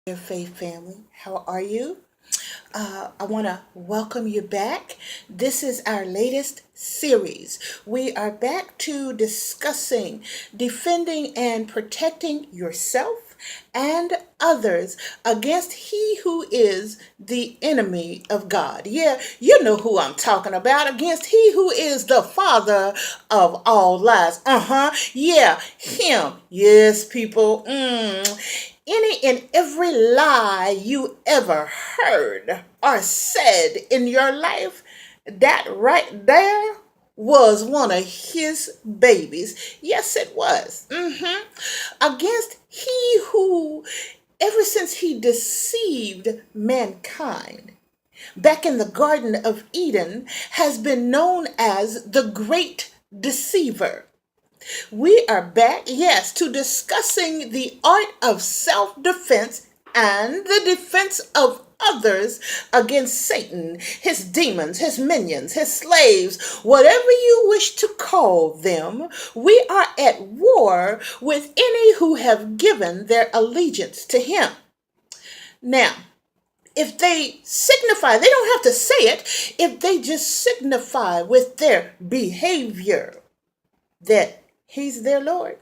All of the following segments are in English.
Dear Faith family, how are you? I want to welcome you back. This is our latest series. We are back to discussing defending and protecting yourself and others against he who is the enemy of God. Yeah, you know who I'm talking about. Against he who is the father of all lies. Yeah, him. Yes, people. Any and every lie you ever heard or said in your life, that right there was one of his babies. Yes, it was. Against he who, ever since he deceived mankind back in the Garden of Eden, has been known as the Great Deceiver. We are back, yes, to discussing the art of self defense and the defense of others against Satan, his demons, his minions, his slaves, whatever you wish to call them. We are at war with any who have given their allegiance to him. Now, if they signify, they don't have to say it, if they just signify with their behavior that he's their Lord.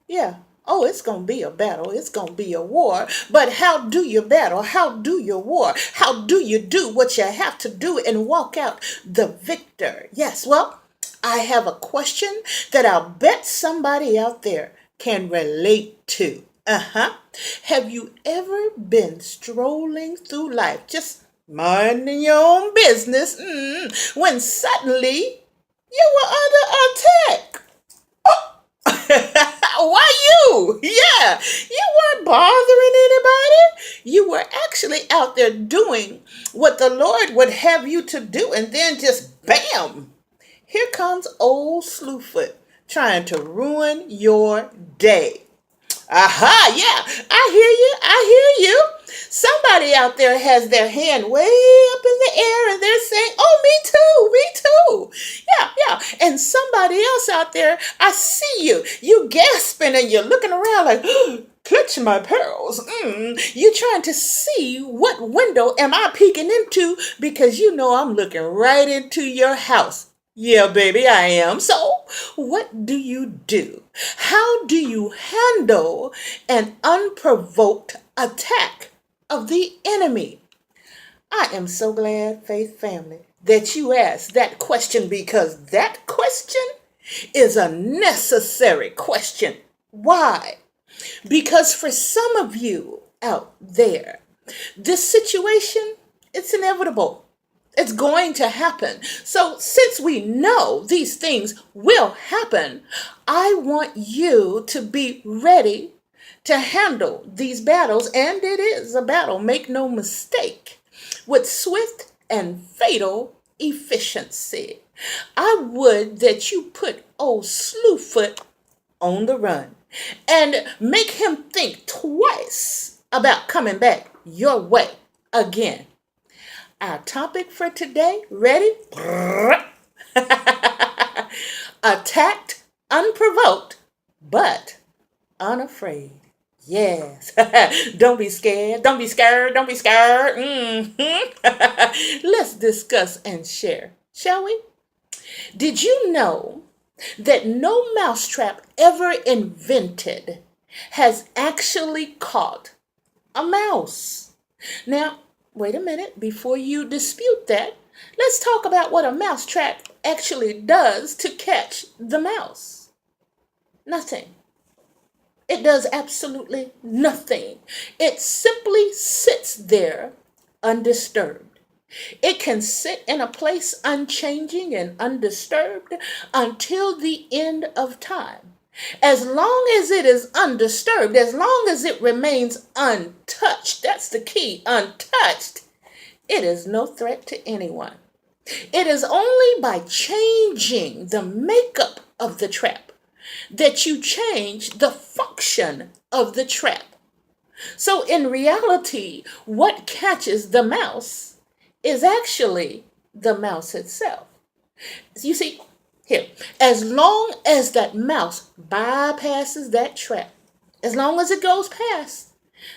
Yeah. Oh, it's going to be a battle. It's going to be a war. But how do you battle? How do you war? How do you do what you have to do and walk out the victor? Yes, well, I have a question that I'll bet somebody out there can relate to. Have you ever been strolling through life, just minding your own business, when suddenly you were under attack? Why you? Yeah, you weren't bothering anybody. You were actually out there doing what the Lord would have you to do, and then just bam, here comes old Slewfoot trying to ruin your day. Aha, yeah, I hear you. I hear you. Somebody out there has their hand way up in the air and they're saying, oh, me too, me too. Yeah. And somebody else out there, I see you. You gasping and you're looking around like, clutch my pearls. You're trying to see what window am I peeking into because you know I'm looking right into your house. Yeah, baby, I am. So, what do you do? How do you handle an unprovoked attack of the enemy? I am so glad, Faith family, that you asked that question because that question is a necessary question. Why? Because for some of you out there, this situation, it's inevitable. It's going to happen. So, since we know these things will happen, I want you to be ready to handle these battles. And it is a battle, make no mistake, with swift and fatal efficiency. I would that you put old Slewfoot on the run and make him think twice about coming back your way again. Our topic for today, ready? Attacked, unprovoked, but unafraid. Yes. Don't be scared. Don't be scared. Don't be scared. Let's discuss and share, shall we? Did you know that no mousetrap ever invented has actually caught a mouse? Now, wait a minute, before you dispute that, let's talk about what a mousetrap actually does to catch the mouse. Nothing. It does absolutely nothing. It simply sits there undisturbed. It can sit in a place unchanging and undisturbed until the end of time. As long as it is undisturbed, as long as it remains untouched, that's the key, untouched, it is no threat to anyone. It is only by changing the makeup of the trap that you change the function of the trap. So in reality, what catches the mouse is actually the mouse itself. You see, here, as long as that mouse bypasses that trap, as long as it goes past,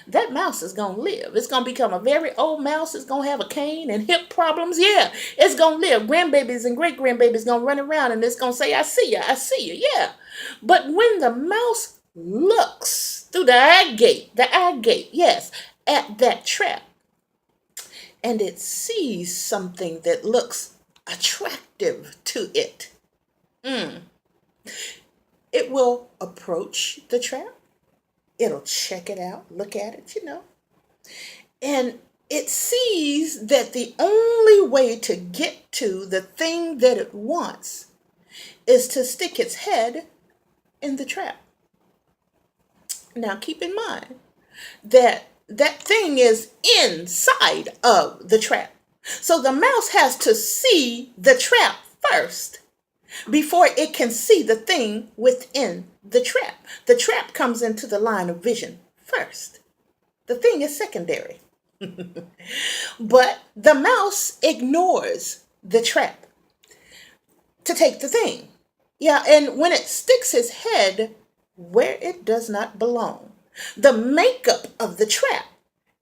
that mouse is going to live. It's going to become a very old mouse. It's going to have a cane and hip problems. Yeah, it's going to live. Grandbabies and great grandbabies going to run around and it's going to say, I see you, I see you. Yeah. But when the mouse looks through the eye gate, yes, at that trap, and it sees something that looks attractive to it, it will approach the trap. It'll check it out, look at it. And it sees that the only way to get to the thing that it wants is to stick its head in the trap. Now, keep in mind that that thing is inside of the trap. So the mouse has to see the trap first before it can see the thing within the trap. The trap comes into the line of vision first. The thing is secondary. But the mouse ignores the trap to take the thing. Yeah, and when it sticks its head where it does not belong, the makeup of the trap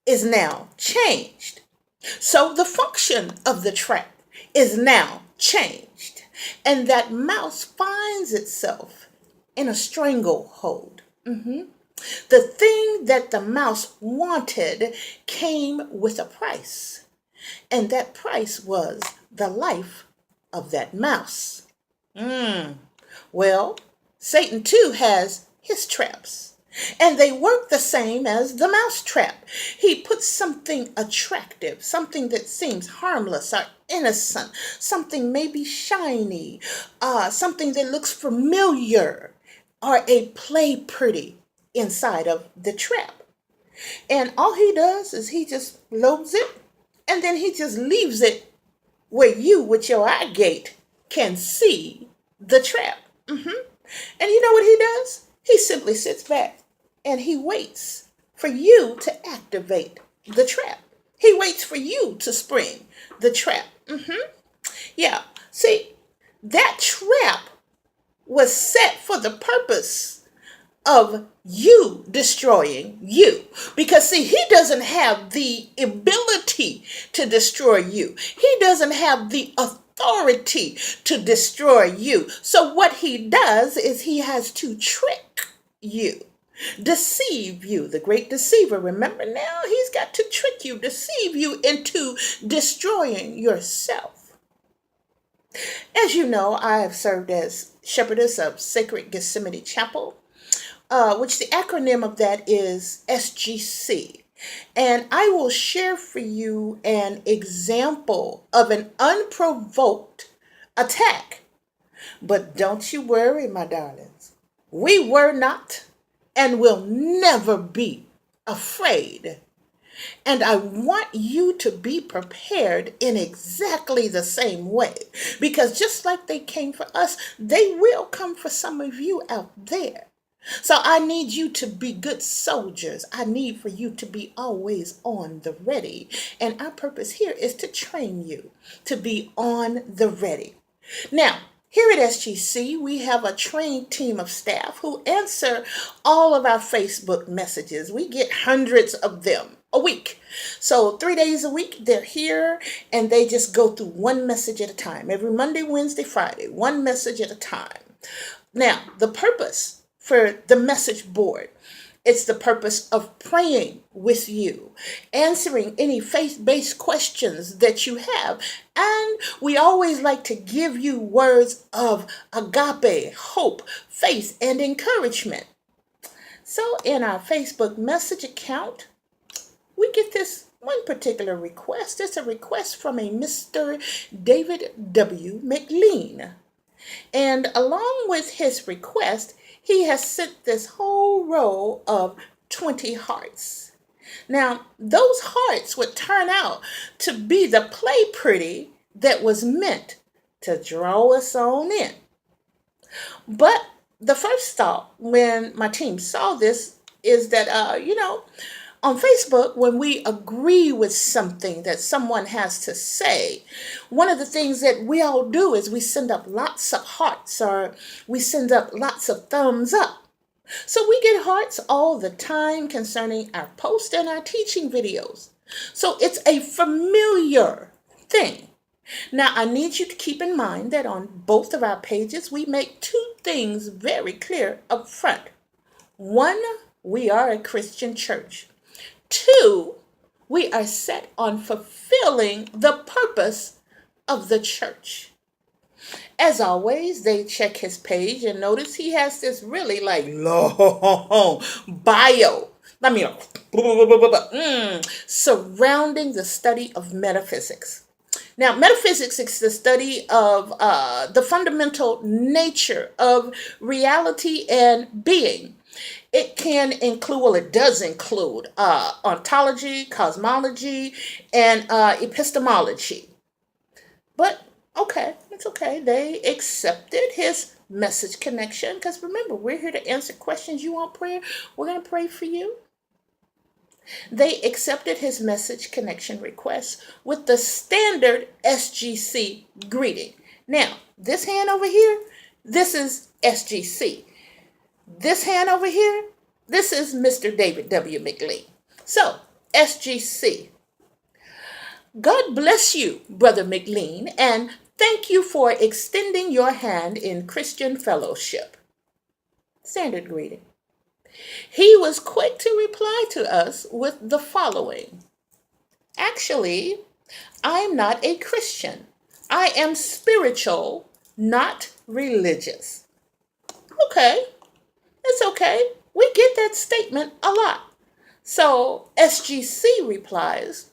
is now changed. So the function of the trap is now changed. And that mouse finds itself in a stranglehold. The thing that the mouse wanted came with a price. And that price was the life of that mouse. Well, Satan too has his traps. And they work the same as the mouse trap. He puts something attractive, something that seems harmless or innocent, something maybe shiny, something that looks familiar, or a play pretty inside of the trap. And all he does is he just loads it, and then he just leaves it where you, with your eye gate, can see the trap. And you know what he does? He simply sits back and he waits for you to activate the trap. He waits for you to spring the trap. Yeah, see, that trap was set for the purpose of you destroying you. Because see, he doesn't have the ability to destroy you. He doesn't have the authority to destroy you. So what he does is he has to trick you, deceive you. The great deceiver, remember now, he's got to trick you, deceive you into destroying yourself. As you know, I have served as shepherdess of Sacred Gethsemane Chapel, which the acronym of that is SGC. And I will share for you an example of an unprovoked attack. But don't you worry, my darlings. We were not and will never be afraid. And I want you to be prepared in exactly the same way. Because just like they came for us, they will come for some of you out there. So I need you to be good soldiers. I need for you to be always on the ready. And our purpose here is to train you to be on the ready. Now, here at SGC, we have a trained team of staff who answer all of our Facebook messages. We get hundreds of them a week. So 3 days a week, they're here and they just go through one message at a time. Every Monday, Wednesday, Friday, one message at a time. Now, the purpose for the message board, it's the purpose of praying with you, answering any faith-based questions that you have. And we always like to give you words of agape, hope, faith, and encouragement. So in our Facebook message account, we get this one particular request. It's a request from a Mr. David W. McLean. And along with his request, he has sent this whole row of 20 hearts. Now, those hearts would turn out to be the play pretty that was meant to draw us on in. But the first thought when my team saw this is that, on Facebook, when we agree with something that someone has to say, one of the things that we all do is we send up lots of hearts or we send up lots of thumbs up. So we get hearts all the time concerning our posts and our teaching videos. So it's a familiar thing. Now, I need you to keep in mind that on both of our pages, we make two things very clear up front. One, we are a Christian church. Two, we are set on fulfilling the purpose of the church. As always, they check his page and notice he has this really like long bio. I mean, surrounding the study of metaphysics. Now, metaphysics is the study of the fundamental nature of reality and being. It can include, well, it does include ontology, cosmology, and epistemology. But okay, it's okay. They accepted his message connection because remember, we're here to answer questions. You want prayer? We're going to pray for you. They accepted his message connection request with the standard SGC greeting. Now, this hand over here, this is SGC. This hand over here, this is Mr. David W. McLean. So, SGC. God bless you, Brother McLean, and thank you for extending your hand in Christian fellowship. Standard greeting. He was quick to reply to us with the following. Actually, I'm not a Christian. I am spiritual, not religious. Okay, it's okay. We get that statement a lot. So SGC replies,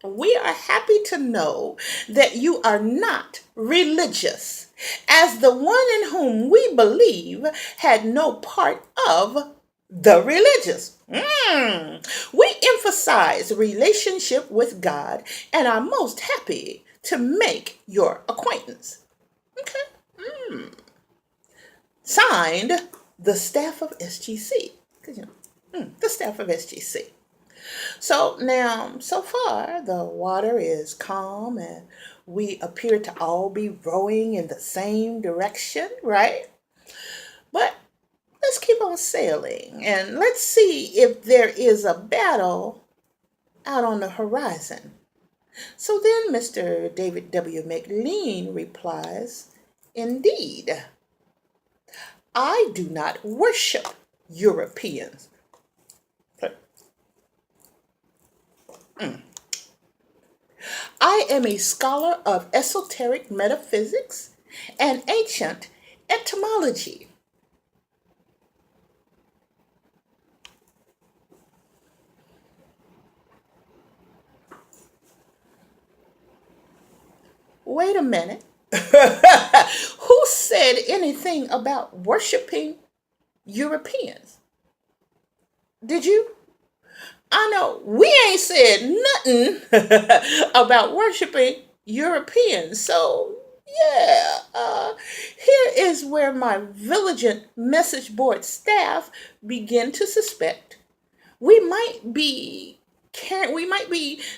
we are happy to know that you are not religious, as the one in whom we believe had no part of the religious. We emphasize relationship with God and are most happy to make your acquaintance. Okay. Signed, the staff of SGC. The staff of SGC. So now, so far, the water is calm and we appear to all be rowing in the same direction, right? But let's keep on sailing and let's see if there is a battle out on the horizon. So then Mr. David W. McLean replies, indeed, I do not worship Europeans. I am a scholar of esoteric metaphysics and ancient etymology. Wait a minute. Who said anything about worshiping Europeans? Did you? I know we ain't said nothing about worshiping Europeans. So, yeah, here is where my vigilant message board staff begin to suspect we might be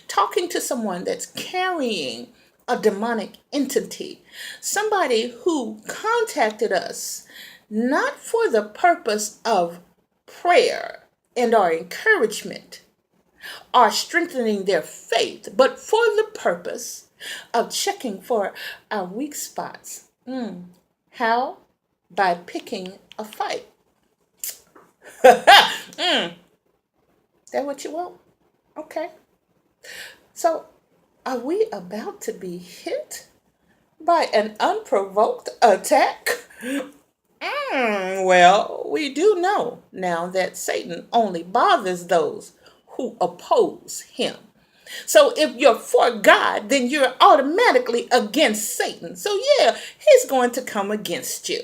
talking to someone that's carrying a demonic entity, somebody who contacted us not for the purpose of prayer and our encouragement, are strengthening their faith, but for the purpose of checking for our weak spots. How? By picking a fight. That what you want? Okay. So, are we about to be hit by an unprovoked attack? Well, we do know now that Satan only bothers those who oppose him. So if you're for God, then you're automatically against Satan. So yeah, he's going to come against you.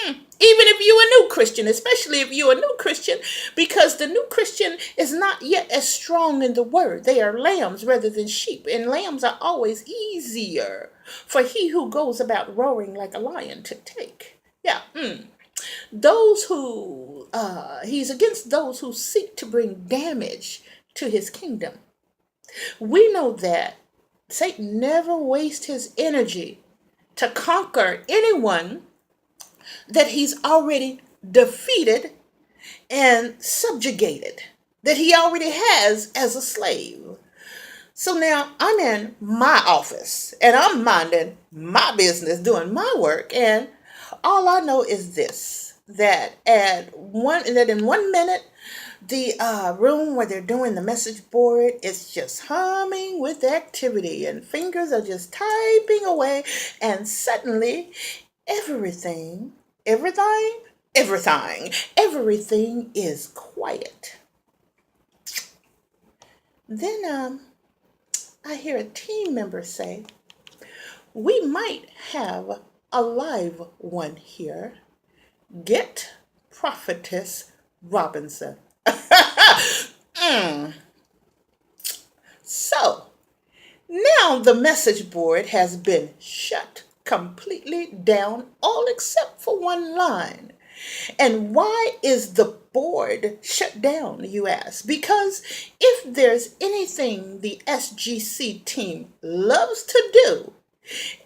Even if you're a new Christian, especially if you're a new Christian, because the new Christian is not yet as strong in the word. They are lambs rather than sheep, and lambs are always easier for he who goes about roaring like a lion to take. Yeah. Those who, he's against those who seek to bring damage to his kingdom. We know that Satan never wastes his energy to conquer anyone that he's already defeated and subjugated that he already has as a slave. So now I'm in my office and I'm minding my business, doing my work, and all I know is this: that in 1 minute the room where they're doing the message board is just humming with activity and fingers are just typing away, and suddenly everything, everything, everything is quiet. Then I hear a team member say, "We might have a live one here. Get Prophetess Robinson." Mm. So now the message board has been shut completely down, all except for one line. And why is the board shut down, you ask? Because if there's anything the SGC team loves to do,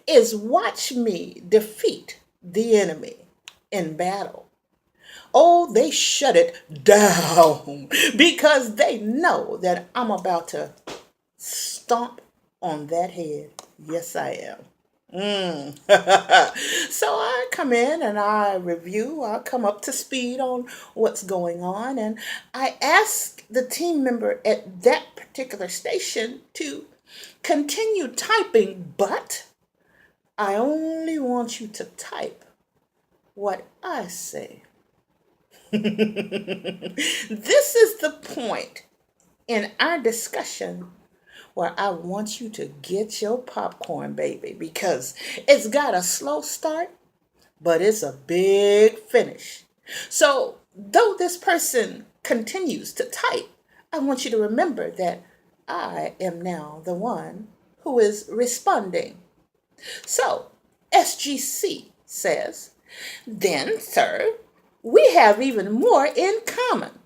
is watch me defeat the enemy in battle. Oh, they shut it down because they know that I'm about to stomp on that head. Yes, I am. So I come in and I review, I come up to speed on what's going on, and I ask the team member at that particular station to continue typing, but I only want you to type what I say. This is the point in our discussion where I want you to get your popcorn, baby, because it's got a slow start, but it's a big finish. So, though this person continues to type, I want you to remember that I am now the one who is responding. So, SGC says, "Then, sir, we have even more in common.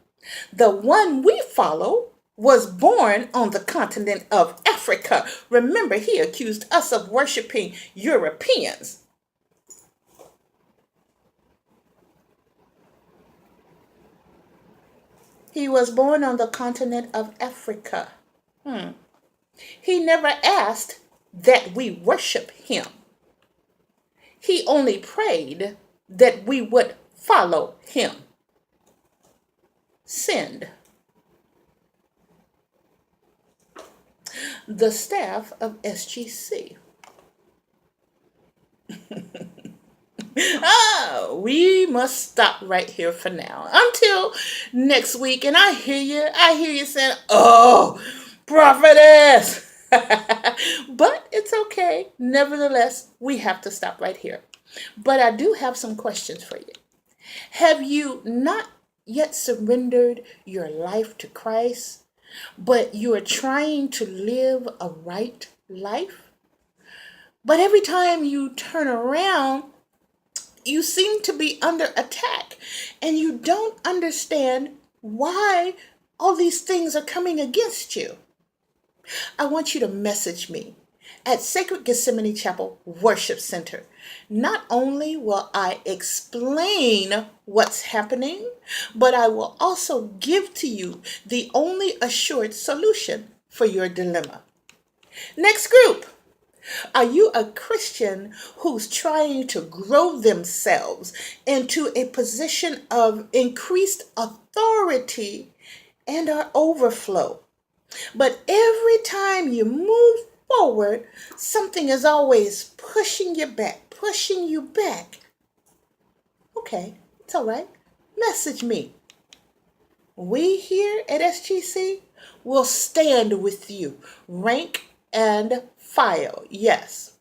The one we follow was born on the continent of Africa." Remember, he accused us of worshiping Europeans. He was born on the continent of Africa. He never asked that we worship him. He only prayed that we would follow him. Send. The staff of SGC. We must stop right here for now until next week. And I hear you saying, "Oh, prophetess." But it's okay. Nevertheless, we have to stop right here. But I do have some questions for you. Have you not yet surrendered your life to Christ, but you are trying to live a right life? But every time you turn around, you seem to be under attack and you don't understand why all these things are coming against you. I want you to message me at Sacred Gethsemane Chapel Worship Center. Not only will I explain what's happening, but I will also give to you the only assured solution for your dilemma. Next group. Are you a Christian who's trying to grow themselves into a position of increased authority and our overflow? But every time you move forward, something is always pushing you back, pushing you back. Okay, it's all right. Message me. We here at SGC will stand with you, rank and file. Yes.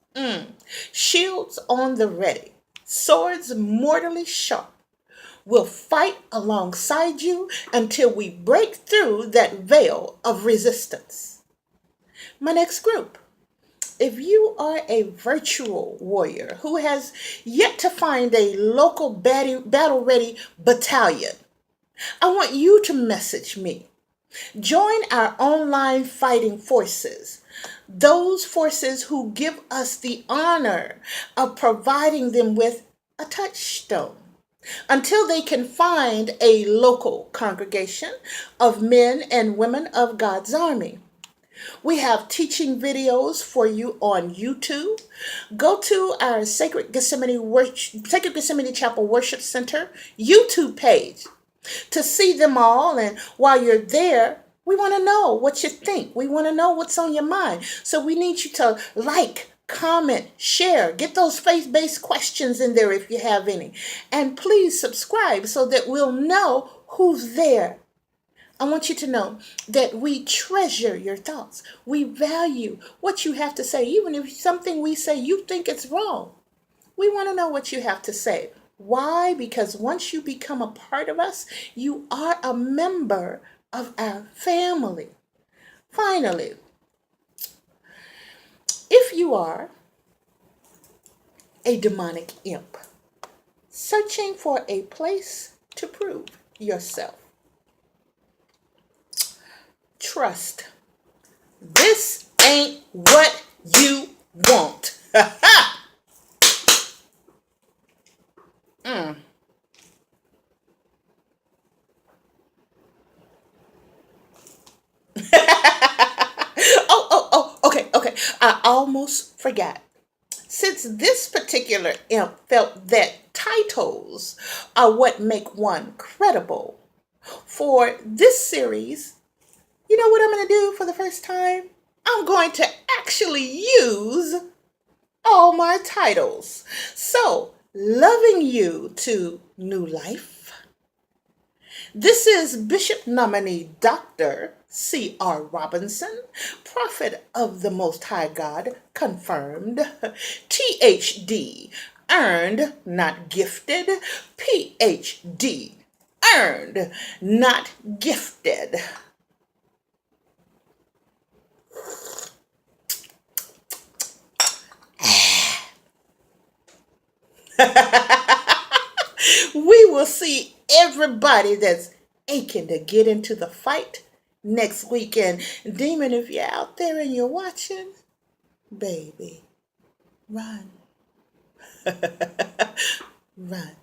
Shields on the ready, swords mortally sharp. We'll fight alongside you until we break through that veil of resistance. My next group. If you are a virtual warrior who has yet to find a local battle ready battalion, I want you to message me. Join our online fighting forces, those forces who give us the honor of providing them with a touchstone. until they can find a local congregation of men and women of God's army. We have teaching videos for you on YouTube. Go to our Sacred Gethsemane Chapel Worship Center YouTube page to see them all. And while you're there, we want to know what you think. We want to know what's on your mind. So we need you to like, comment, share, get those faith-based questions in there if you have any. And please subscribe so that we'll know who's there. I want you to know that we treasure your thoughts. We value what you have to say, even if something we say you think it's wrong. We want to know what you have to say. Why? Because once you become a part of us, you are a member of our family. Finally, if you are a demonic imp searching for a place to prove yourself, trust, this ain't what you want. Okay. I almost forgot. Since this particular imp felt that titles are what make one credible, for this series, you know what I'm going to do for the first time? I'm going to actually use all my titles. So, loving you to new life. This is Bishop nominee Dr. C.R. Robinson, Prophet of the Most High God, confirmed. Ph.D., earned, not gifted. Ph.D., earned, not gifted. We will see everybody that's aching to get into the fight next weekend. Demon, if you're out there and you're watching, baby, run. Run.